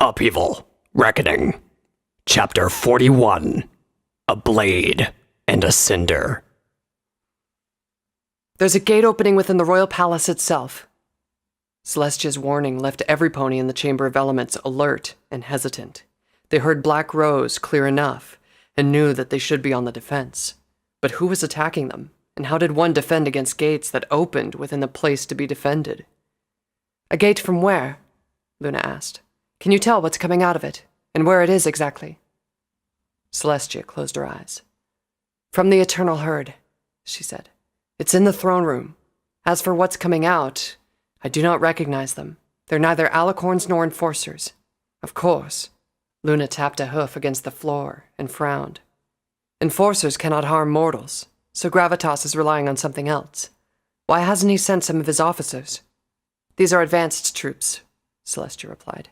Upheaval, Reckoning, Chapter 41, A Blade and a Cinder. There's a gate opening within the royal palace itself. Celestia's warning left every pony in the Chamber of Elements alert and hesitant. They heard Black Rose clear enough and knew that they should be on the defense. But who was attacking them, and how did one defend against gates that opened within the place to be defended? A gate from where? Luna asked. Can you tell what's coming out of it, and where it is exactly? Celestia closed her eyes. From the Eternal Herd, she said. It's in the throne room. As for what's coming out, I do not recognize them. They're neither alicorns nor enforcers. Of course. Luna tapped a hoof against the floor and frowned. Enforcers cannot harm mortals, so Gravitas is relying on something else. Why hasn't he sent some of his officers? These are advanced troops, Celestia replied.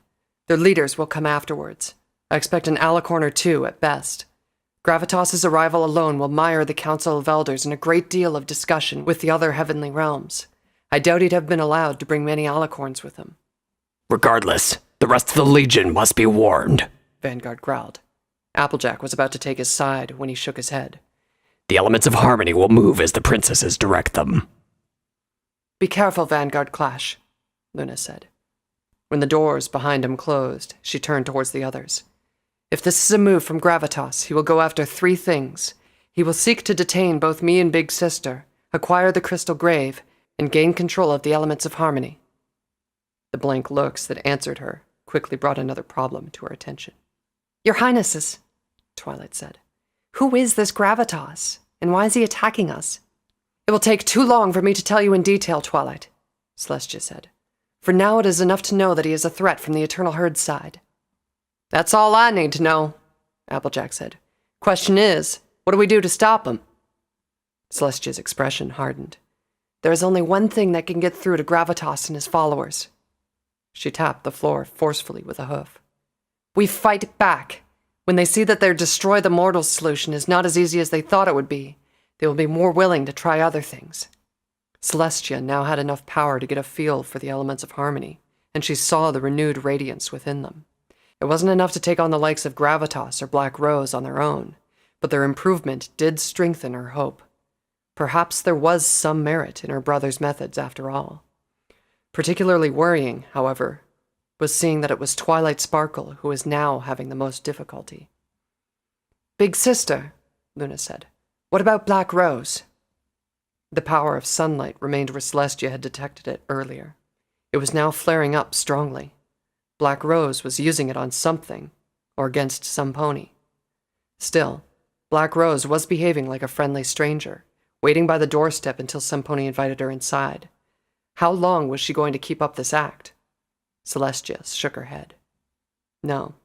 Their leaders will come afterwards. I expect an alicorn or two at best. Gravitas' arrival alone will mire the Council of Elders in a great deal of discussion with the other heavenly realms. I doubt he'd have been allowed to bring many alicorns with him. Regardless, the rest of the Legion must be warned, Vanguard growled. Applejack was about to take his side when he shook his head. The elements of harmony will move as the princesses direct them. Be careful, Vanguard Clash, Luna said. When the doors behind him closed, she turned towards the others. If this is a move from Gravitas, he will go after 3 things. He will seek to detain both me and Big Sister, acquire the Crystal Grave, and gain control of the elements of harmony. The blank looks that answered her quickly brought another problem to her attention. Your Highnesses, Twilight said. Who is this Gravitas, and why is he attacking us? It will take too long for me to tell you in detail, Twilight, Celestia said. For now it is enough to know that he is a threat from the Eternal Herd's side. That's all I need to know, Applejack said. Question is, what do we do to stop him? Celestia's expression hardened. There is only one thing that can get through to Gravitas and his followers. She tapped the floor forcefully with a hoof. We fight back. When they see that their destroy the mortals solution is not as easy as they thought it would be, they will be more willing to try other things. Celestia now had enough power to get a feel for the elements of harmony, and she saw the renewed radiance within them. It wasn't enough to take on the likes of Gravitas or Black Rose on their own, but their improvement did strengthen her hope. Perhaps there was some merit in her brother's methods after all. Particularly worrying, however, was seeing that it was Twilight Sparkle who was now having the most difficulty. Big Sister, Luna said. What about Black Rose? The power of sunlight remained where Celestia had detected it earlier. It was now flaring up strongly. Black Rose was using it on something, or against some pony. Still, Black Rose was behaving like a friendly stranger, waiting by the doorstep until some pony invited her inside. How long was she going to keep up this act? Celestia shook her head. No.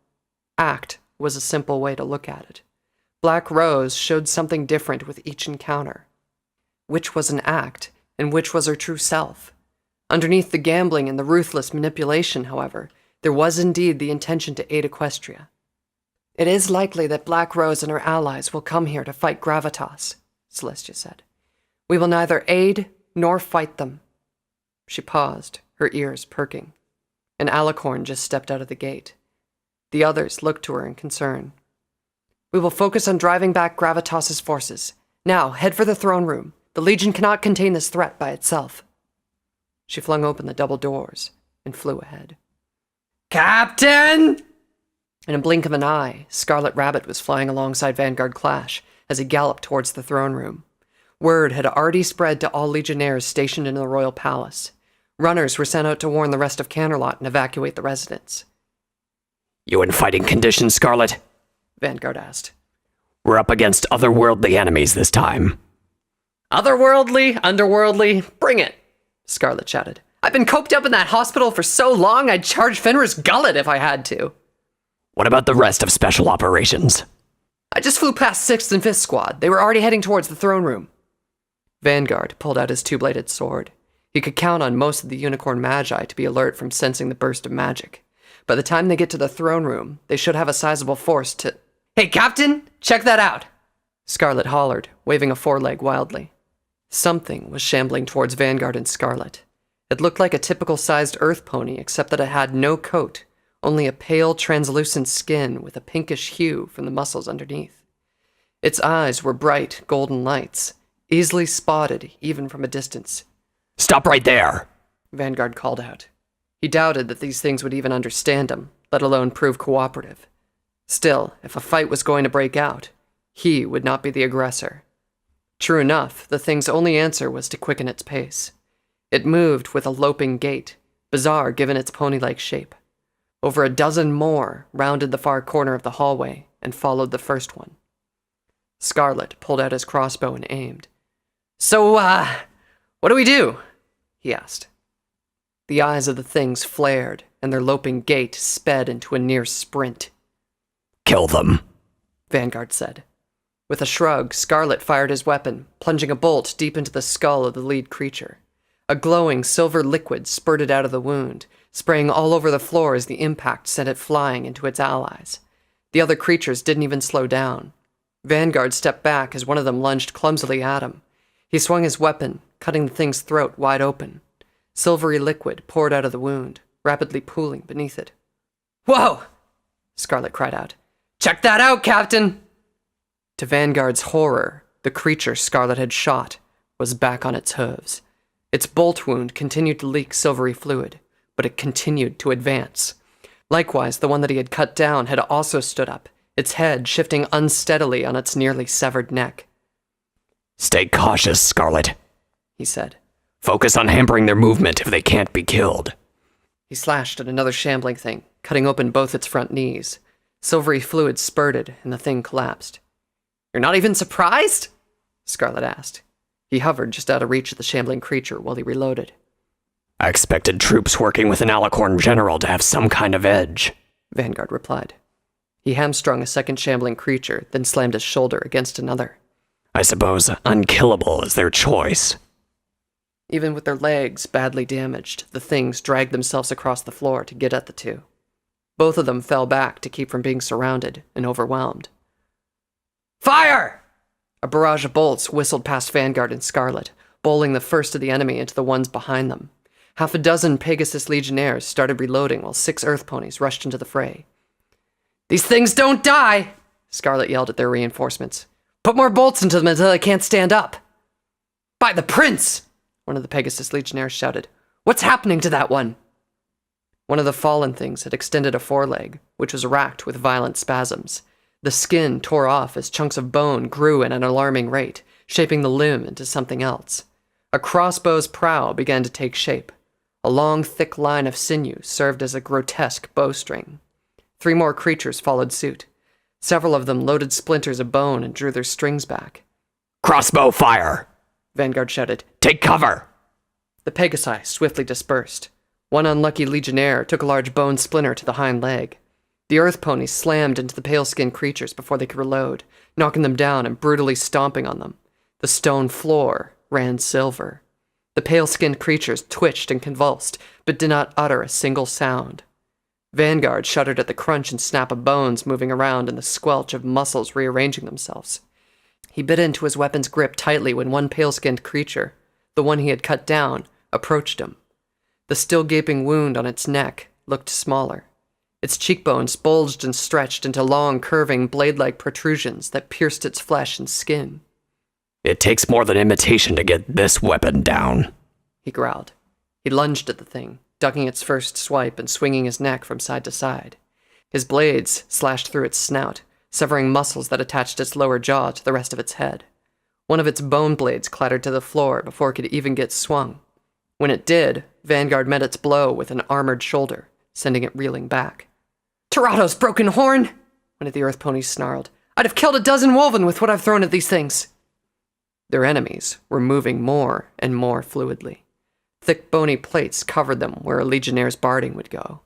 Act was a simple way to look at it. Black Rose showed something different with each encounter. Which was an act, and which was her true self? Underneath the gambling and the ruthless manipulation, however, there was indeed the intention to aid Equestria. It is likely that Black Rose and her allies will come here to fight Gravitas, Celestia said. We will neither aid nor fight them. She paused, her ears perking. An alicorn just stepped out of the gate. The others looked to her in concern. We will focus on driving back Gravitas' forces. Now, head for the throne room. The Legion cannot contain this threat by itself. She flung open the double doors and flew ahead. Captain! In a blink of an eye, Scarlet Rabbit was flying alongside Vanguard Clash as he galloped towards the throne room. Word had already spread to all Legionnaires stationed in the royal palace. Runners were sent out to warn the rest of Canterlot and evacuate the residents. You in fighting condition, Scarlet? Vanguard asked. We're up against otherworldly enemies this time. Otherworldly, underworldly, bring it, Scarlet shouted. I've been coped up in that hospital for so long I'd charge Fenrir's gullet if I had to. What about the rest of Special Operations? I just flew past 6th and 5th Squad. They were already heading towards the throne room. Vanguard pulled out his 2-bladed sword. He could count on most of the Unicorn Magi to be alert from sensing the burst of magic. By the time they get to the throne room, they should have a sizable force to... Hey, Captain! Check that out! Scarlet hollered, waving a foreleg wildly. Something was shambling towards Vanguard and Scarlet. It looked like a typical-sized earth pony, except that it had no coat, only a pale, translucent skin with a pinkish hue from the muscles underneath. Its eyes were bright, golden lights, easily spotted even from a distance. Stop right there! Vanguard called out. He doubted that these things would even understand him, let alone prove cooperative. Still, if a fight was going to break out, he would not be the aggressor. True enough, the thing's only answer was to quicken its pace. It moved with a loping gait, bizarre given its pony-like shape. Over a dozen more rounded the far corner of the hallway and followed the first one. Scarlet pulled out his crossbow and aimed. So, what do we do? He asked. The eyes of the things flared, and their loping gait sped into a near sprint. Kill them, Vanguard said. With a shrug, Scarlet fired his weapon, plunging a bolt deep into the skull of the lead creature. A glowing silver liquid spurted out of the wound, spraying all over the floor as the impact sent it flying into its allies. The other creatures didn't even slow down. Vanguard stepped back as one of them lunged clumsily at him. He swung his weapon, cutting the thing's throat wide open. Silvery liquid poured out of the wound, rapidly pooling beneath it. "Whoa!" Scarlet cried out. "Check that out, Captain!" To Vanguard's horror, the creature Scarlet had shot was back on its hooves. Its bolt wound continued to leak silvery fluid, but it continued to advance. Likewise, the one that he had cut down had also stood up, its head shifting unsteadily on its nearly severed neck. Stay cautious, Scarlet, he said. Focus on hampering their movement if they can't be killed. He slashed at another shambling thing, cutting open both its front knees. Silvery fluid spurted, and the thing collapsed. "You're not even surprised?" Scarlet asked. He hovered just out of reach of the shambling creature while he reloaded. I expected troops working with an Alicorn general to have some kind of edge, Vanguard replied. He hamstrung a second shambling creature, then slammed his shoulder against another. I suppose unkillable is their choice. Even with their legs badly damaged, the things dragged themselves across the floor to get at the two. Both of them fell back to keep from being surrounded and overwhelmed. "Fire!" A barrage of bolts whistled past Vanguard and Scarlet, bowling the first of the enemy into the ones behind them. Half a dozen Pegasus Legionnaires started reloading while 6 Earth ponies rushed into the fray. "These things don't die!" Scarlet yelled at their reinforcements. "Put more bolts into them until they can't stand up!" "By the Prince!" one of the Pegasus Legionnaires shouted. "What's happening to that one?" One of the fallen things had extended a foreleg, which was racked with violent spasms. The skin tore off as chunks of bone grew at an alarming rate, shaping the limb into something else. A crossbow's prow began to take shape. A long, thick line of sinew served as a grotesque bowstring. 3 more creatures followed suit. Several of them loaded splinters of bone and drew their strings back. "Crossbow fire!" Vanguard shouted. "Take cover!" The Pegasi swiftly dispersed. One unlucky legionnaire took a large bone splinter to the hind leg. The Earth ponies slammed into the pale-skinned creatures before they could reload, knocking them down and brutally stomping on them. The stone floor ran silver. The pale-skinned creatures twitched and convulsed, but did not utter a single sound. Vanguard shuddered at the crunch and snap of bones moving around and the squelch of muscles rearranging themselves. He bit into his weapon's grip tightly when one pale-skinned creature, the one he had cut down, approached him. The still gaping wound on its neck looked smaller. Its cheekbones bulged and stretched into long, curving, blade-like protrusions that pierced its flesh and skin. It takes more than imitation to get this weapon down, he growled. He lunged at the thing, ducking its first swipe and swinging his neck from side to side. His blades slashed through its snout, severing muscles that attached its lower jaw to the rest of its head. One of its bone blades clattered to the floor before it could even get swung. When it did, Vanguard met its blow with an armored shoulder, sending it reeling back. "Tirado's broken horn!" one of the Earth ponies snarled. "I'd have killed a dozen Wolven with what I've thrown at these things." Their enemies were moving more and more fluidly. Thick bony plates covered them where a Legionnaire's barding would go.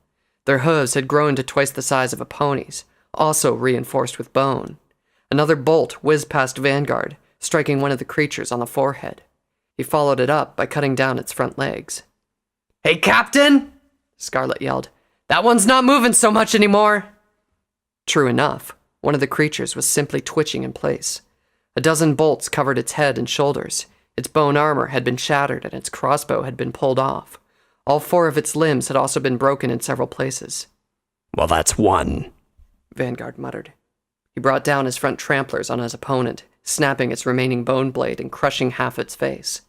Their hooves had grown to twice the size of a pony's, also reinforced with bone. Another bolt whizzed past Vanguard, striking one of the creatures on the forehead. He followed it up by cutting down its front legs. "Hey, Captain!" Scarlet yelled. "That one's not moving so much anymore!" True enough, one of the creatures was simply twitching in place. A dozen bolts covered its head and shoulders. Its bone armor had been shattered and its crossbow had been pulled off. All 4 of its limbs had also been broken in several places. Well, that's one. Vanguard muttered. He brought down his front tramplers on his opponent, snapping its remaining bone blade and crushing half its face.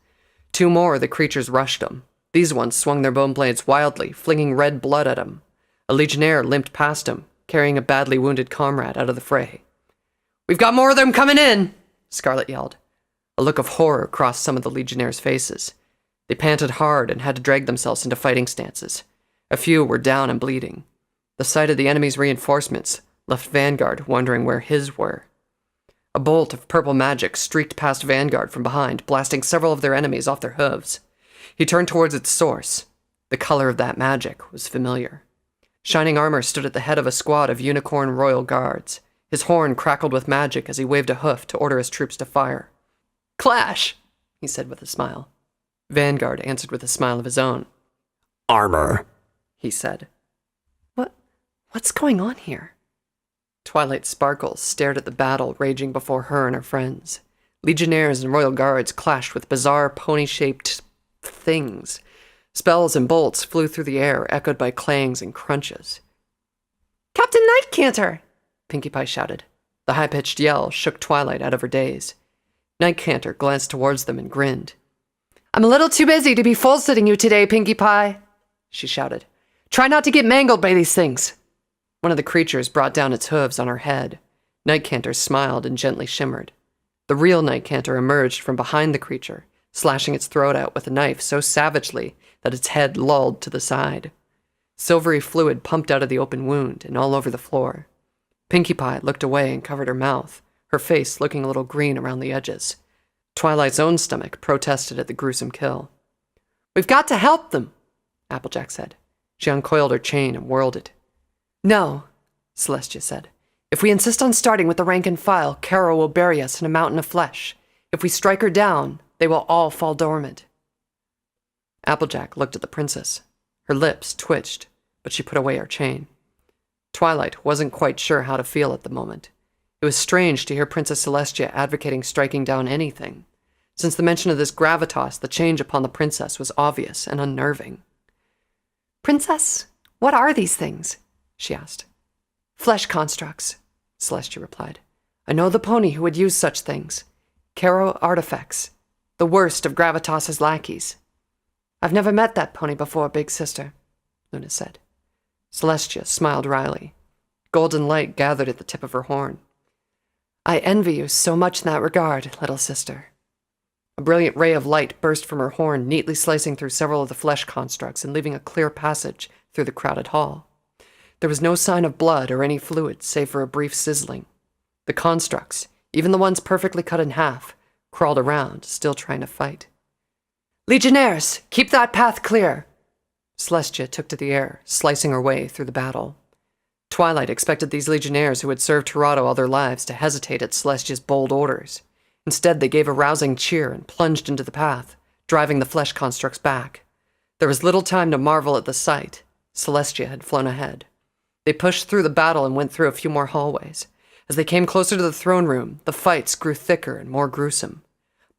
Two more of the creatures rushed him. These ones swung their bone blades wildly, flinging red blood at him. A legionnaire limped past him, carrying a badly wounded comrade out of the fray. "We've got more of them coming in!" Scarlet yelled. A look of horror crossed some of the legionnaires' faces. They panted hard and had to drag themselves into fighting stances. A few were down and bleeding. The sight of the enemy's reinforcements left Vanguard wondering where his were. A bolt of purple magic streaked past Vanguard from behind, blasting several of their enemies off their hooves. He turned towards its source. The color of that magic was familiar. Shining Armor stood at the head of a squad of unicorn royal guards. His horn crackled with magic as he waved a hoof to order his troops to fire. "Clash!" he said with a smile. Vanguard answered with a smile of his own. "Armor," he said. What's going on here?" Twilight Sparkles stared at the battle raging before her and her friends. Legionnaires and royal guards clashed with bizarre pony-shaped things. Spells and bolts flew through the air, echoed by clangs and crunches. "Captain Nightcanter!" Pinkie Pie shouted. The high-pitched yell shook Twilight out of her daze. Nightcanter glanced towards them and grinned. "I'm a little too busy to be full-sitting you today, Pinkie Pie," she shouted. "Try not to get mangled by these things." One of the creatures brought down its hooves on her head. Nightcanter smiled and gently shimmered. The real Nightcanter emerged from behind the creature, slashing its throat out with a knife so savagely that its head lolled to the side. Silvery fluid pumped out of the open wound and all over the floor. Pinkie Pie looked away and covered her mouth, her face looking a little green around the edges. Twilight's own stomach protested at the gruesome kill. "We've got to help them," Applejack said. She uncoiled her chain and whirled it. "No," Celestia said. "If we insist on starting with the rank and file, Cara will bury us in a mountain of flesh. If we strike her down, they will all fall dormant." Applejack looked at the princess. Her lips twitched, but she put away her chain. Twilight wasn't quite sure how to feel at the moment. It was strange to hear Princess Celestia advocating striking down anything. Since the mention of this gravitas, the change upon the princess was obvious and unnerving. "Princess, what are these things?" she asked. "Flesh constructs," Celestia replied. "I know the pony who would use such things. Cara Artifex, the worst of Gravitas's lackeys." "I've never met that pony before, big sister," Luna said. Celestia smiled wryly. Golden light gathered at the tip of her horn. "I envy you so much in that regard, little sister." A brilliant ray of light burst from her horn, neatly slicing through several of the flesh constructs and leaving a clear passage through the crowded hall. There was no sign of blood or any fluid, save for a brief sizzling. The constructs, even the ones perfectly cut in half, crawled around, still trying to fight. "Legionnaires, keep that path clear!" Celestia took to the air, slicing her way through the battle. Twilight expected these legionnaires who had served Toronto all their lives to hesitate at Celestia's bold orders. Instead, they gave a rousing cheer and plunged into the path, driving the flesh constructs back. There was little time to marvel at the sight. Celestia had flown ahead. They pushed through the battle and went through a few more hallways. As they came closer to the throne room, the fights grew thicker and more gruesome.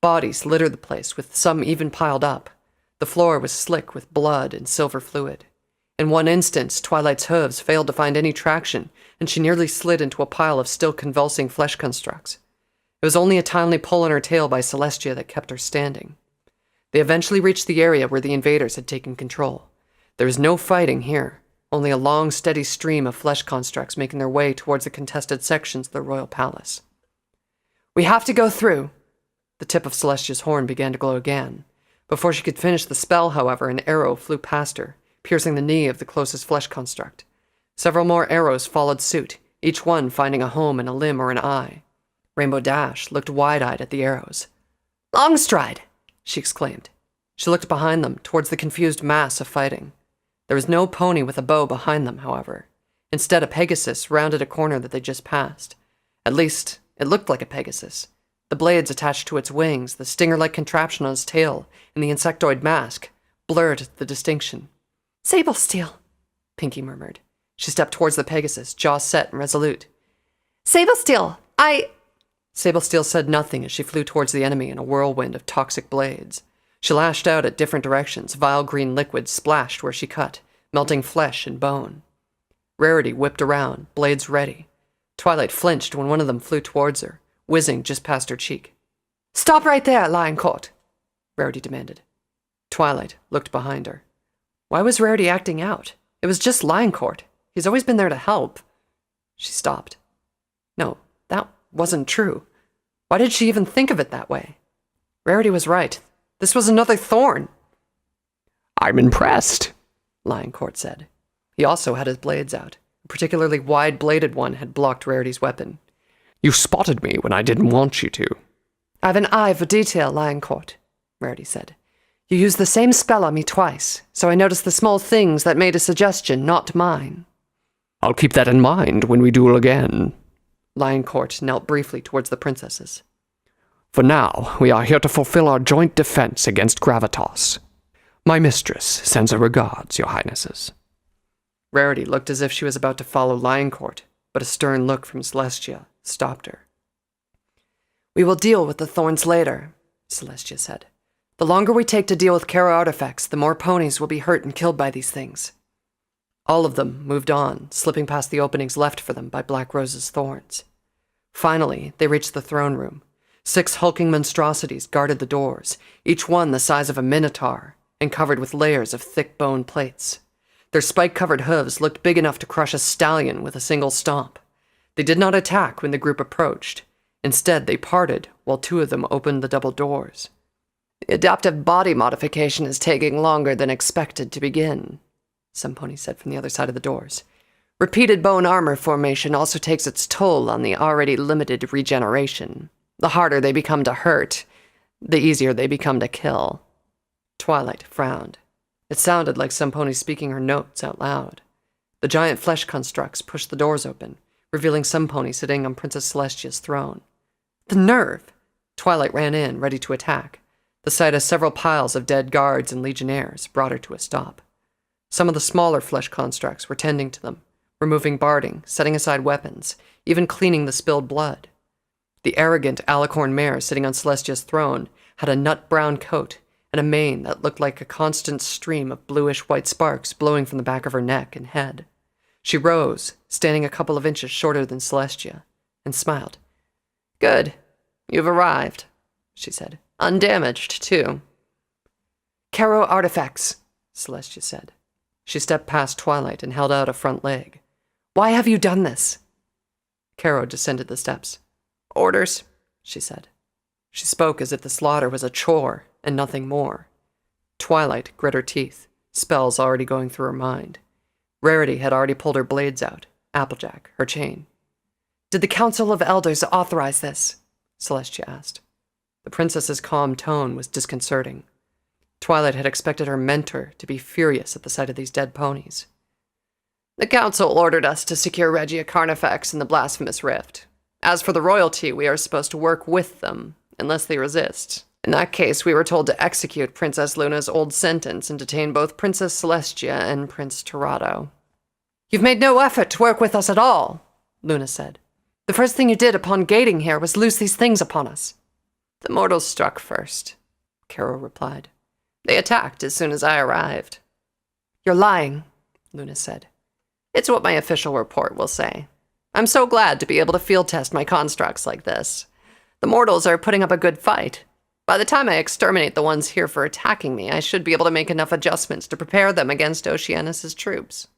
Bodies littered the place, with some even piled up. The floor was slick with blood and silver fluid. In one instance, Twilight's hooves failed to find any traction, and she nearly slid into a pile of still convulsing flesh constructs. It was only a timely pull on her tail by Celestia that kept her standing. They eventually reached the area where the invaders had taken control. There was no fighting here, only a long, steady stream of flesh constructs making their way towards the contested sections of the royal palace. "We have to go through." The tip of Celestia's horn began to glow again. Before she could finish the spell, however, an arrow flew past her, piercing the knee of the closest flesh construct. Several more arrows followed suit, each one finding a home in a limb or an eye. Rainbow Dash looked wide-eyed at the arrows. "Longstride!" she exclaimed. She looked behind them, towards the confused mass of fighting. There was no pony with a bow behind them, however. Instead, a Pegasus rounded a corner that they just passed. At least, it looked like a Pegasus. The blades attached to its wings, the stinger-like contraption on its tail, and the insectoid mask blurred the distinction. "Sable Steel," Pinkie murmured. She stepped towards the Pegasus, jaw set and resolute. "Sable Steel, Sable Steel said nothing as she flew towards the enemy in a whirlwind of toxic blades. She lashed out at different directions. Vile green liquid splashed where she cut, melting flesh and bone. Rarity whipped around, blades ready. Twilight flinched when one of them flew towards her, whizzing just past her cheek. "Stop right there, Lioncourt," Rarity demanded. Twilight looked behind her. Why was Rarity acting out? It was just Lioncourt. He's always been there to help. She stopped. No, that wasn't true. Why did she even think of it that way? Rarity was right. This was another thorn. I'm impressed, Lioncourt said. He also had his blades out. A particularly wide-bladed one had blocked Rarity's weapon. You spotted me when I didn't want you to. I have an eye for detail, Lioncourt, Rarity said. You used the same spell on me twice, so I noticed the small things that made a suggestion, not mine. I'll keep that in mind when we duel again. Lioncourt knelt briefly towards the princesses. For now, we are here to fulfill our joint defense against Gravitas. My mistress sends her regards, your highnesses. Rarity looked as if she was about to follow Lioncourt, but a stern look from Celestia stopped her. We will deal with the thorns later, Celestia said. The longer we take to deal with Cara artifacts, the more ponies will be hurt and killed by these things. All of them moved on, slipping past the openings left for them by Black Rose's thorns. Finally, they reached the throne room. 6 hulking monstrosities guarded the doors, each one the size of a minotaur, and covered with layers of thick bone plates. Their spike-covered hooves looked big enough to crush a stallion with a single stomp. They did not attack when the group approached. Instead, they parted while 2 of them opened the double doors. The adaptive body modification is taking longer than expected to begin, some pony said from the other side of the doors. Repeated bone armor formation also takes its toll on the already limited regeneration. The harder they become to hurt, the easier they become to kill. Twilight frowned. It sounded like some pony speaking her notes out loud. The giant flesh constructs pushed the doors open, revealing some pony sitting on Princess Celestia's throne. The nerve! Twilight ran in, ready to attack. The sight of several piles of dead guards and legionnaires brought her to a stop. Some of the smaller flesh constructs were tending to them, removing barding, setting aside weapons, even cleaning the spilled blood. The arrogant alicorn mare sitting on Celestia's throne had a nut-brown coat and a mane that looked like a constant stream of bluish-white sparks blowing from the back of her neck and head. She rose, standing a couple of inches shorter than Celestia, and smiled. Good. You've arrived, she said. Undamaged, too. Cara artifacts, Celestia said. She stepped past Twilight and held out a front leg. Why have you done this? Cara descended the steps. Orders, she said. She spoke as if the slaughter was a chore and nothing more. Twilight grit her teeth, spells already going through her mind. Rarity had already pulled her blades out, Applejack, her chain. Did the Council of Elders authorize this? Celestia asked. The princess's calm tone was disconcerting. Twilight had expected her mentor to be furious at the sight of these dead ponies. The council ordered us to secure Regia Carnifex in the Blasphemous Rift. As for the royalty, we are supposed to work with them, unless they resist. In that case, we were told to execute Princess Luna's old sentence and detain both Princess Celestia and Prince Torado. You've made no effort to work with us at all, Luna said. The first thing you did upon gating here was loose these things upon us. The mortals struck first, Cara replied. They attacked as soon as I arrived. You're lying, Luna said. It's what my official report will say. I'm so glad to be able to field test my constructs like this. The mortals are putting up a good fight. By the time I exterminate the ones here for attacking me, I should be able to make enough adjustments to prepare them against Oceanus' troops.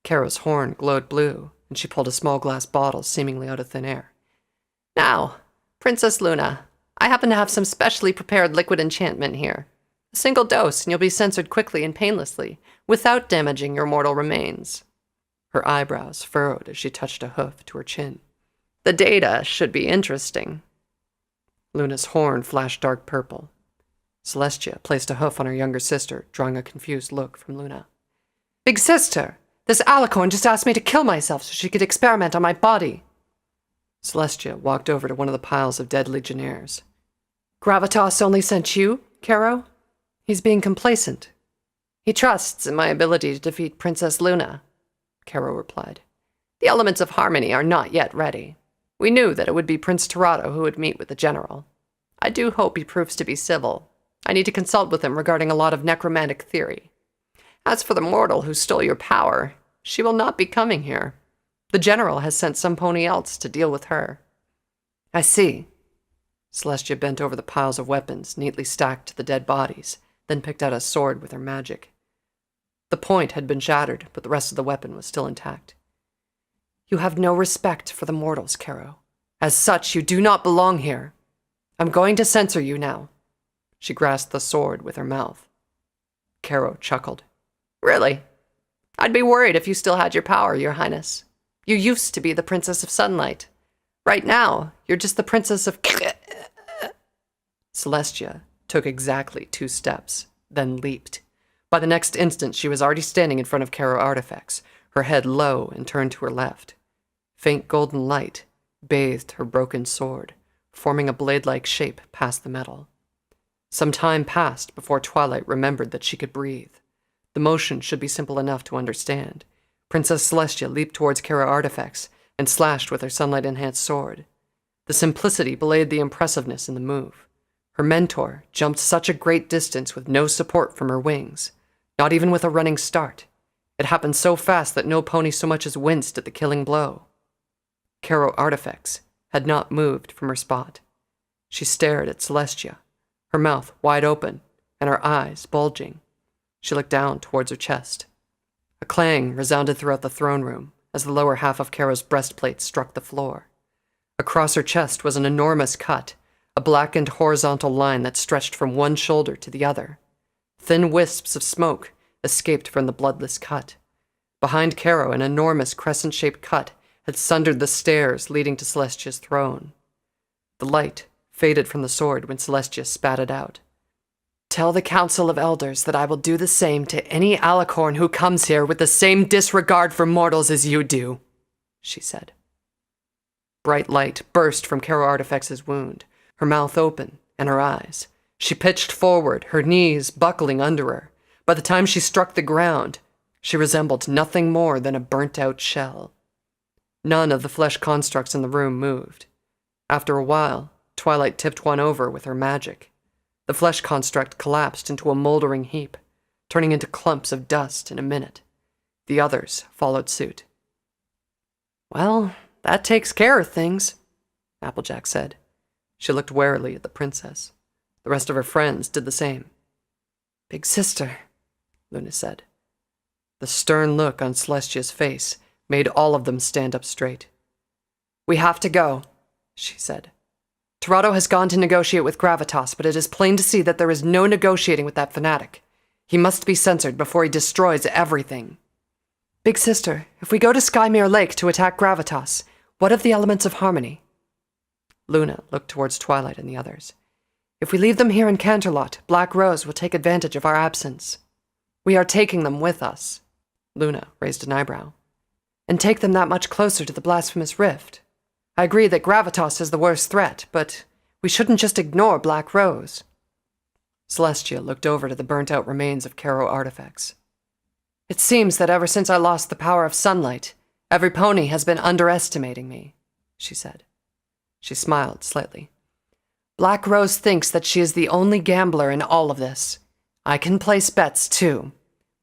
Cara's horn glowed blue, and she pulled a small glass bottle seemingly out of thin air. Now, Princess Luna, I happen to have some specially prepared liquid enchantment here. A single dose, and you'll be censored quickly and painlessly, without damaging your mortal remains. Her eyebrows furrowed as she touched a hoof to her chin. The data should be interesting. Luna's horn flashed dark purple. Celestia placed a hoof on her younger sister, drawing a confused look from Luna. Big sister, this alicorn just asked me to kill myself so she could experiment on my body. Celestia walked over to one of the piles of dead legionnaires. Gravitas only sent you, Caro? He's being complacent. He trusts in my ability to defeat Princess Luna, Caro replied. The elements of harmony are not yet ready. We knew that it would be Prince Torado who would meet with the general. I do hope he proves to be civil. I need to consult with him regarding a lot of necromantic theory. As for the mortal who stole your power, she will not be coming here. The general has sent some pony else to deal with her." "I see." Celestia bent over the piles of weapons neatly stacked to the dead bodies, then picked out a sword with her magic. The point had been shattered, but the rest of the weapon was still intact. "You have no respect for the mortals, Caro. As such, you do not belong here. I'm going to censor you now." She grasped the sword with her mouth. Caro chuckled. "Really? I'd be worried if you still had your power, Your Highness. You used to be the Princess of Sunlight. Right now, you're just the Princess of..." Celestia took exactly 2 steps, then leaped. By the next instant, she was already standing in front of Cara Artifex, her head low and turned to her left. Faint golden light bathed her broken sword, forming a blade-like shape past the metal. Some time passed before Twilight remembered that she could breathe. The motion should be simple enough to understand. Princess Celestia leaped towards Cara Artifex and slashed with her sunlight-enhanced sword. The simplicity belied the impressiveness in the move. Her mentor jumped such a great distance with no support from her wings, not even with a running start. It happened so fast that no pony so much as winced at the killing blow. Cara Artifex had not moved from her spot. She stared at Celestia, her mouth wide open and her eyes bulging. She looked down towards her chest. A clang resounded throughout the throne room as the lower half of Cara's breastplate struck the floor. Across her chest was an enormous cut, a blackened horizontal line that stretched from one shoulder to the other. Thin wisps of smoke escaped from the bloodless cut. Behind Caro, an enormous crescent-shaped cut had sundered the stairs leading to Celestia's throne. The light faded from the sword when Celestia spat it out. "Tell the Council of Elders that I will do the same to any alicorn who comes here with the same disregard for mortals as you do," she said. Bright light burst from Cara Artifex's wound, her mouth open and her eyes. She pitched forward, her knees buckling under her. By the time she struck the ground, she resembled nothing more than a burnt-out shell. None of the flesh constructs in the room moved. After a while, Twilight tipped one over with her magic. The flesh construct collapsed into a moldering heap, turning into clumps of dust in a minute. The others followed suit. "Well, that takes care of things," Applejack said. She looked warily at the princess. The rest of her friends did the same. "Big sister," Luna said. The stern look on Celestia's face made all of them stand up straight. "We have to go," she said. "Torado has gone to negotiate with Gravitas, but it is plain to see that there is no negotiating with that fanatic. He must be censored before he destroys everything." "Big sister, if we go to Skymere Lake to attack Gravitas, what of the elements of harmony?" Luna looked towards Twilight and the others. "If we leave them here in Canterlot, Black Rose will take advantage of our absence." "We are taking them with us." Luna raised an eyebrow. "And take them that much closer to the blasphemous rift. I agree that Gravitas is the worst threat, but we shouldn't just ignore Black Rose." Celestia looked over to the burnt-out remains of Cara Artifex. "It seems that ever since I lost the power of sunlight, every pony has been underestimating me," she said. She smiled slightly. "Black Rose thinks that she is the only gambler in all of this. I can place bets, too.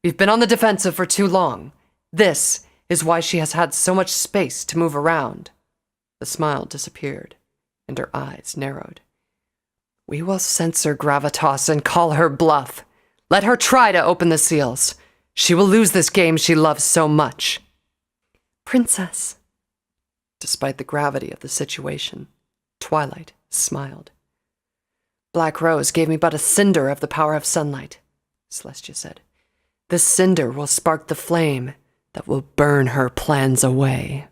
We've been on the defensive for too long. This is why she has had so much space to move around." The smile disappeared, and her eyes narrowed. "We will censor Gravitas and call her bluff. Let her try to open the seals. She will lose this game she loves so much." "Princess." Despite the gravity of the situation, Twilight smiled. "Black Rose gave me but a cinder of the power of sunlight," Celestia said. "This cinder will spark the flame that will burn her plans away."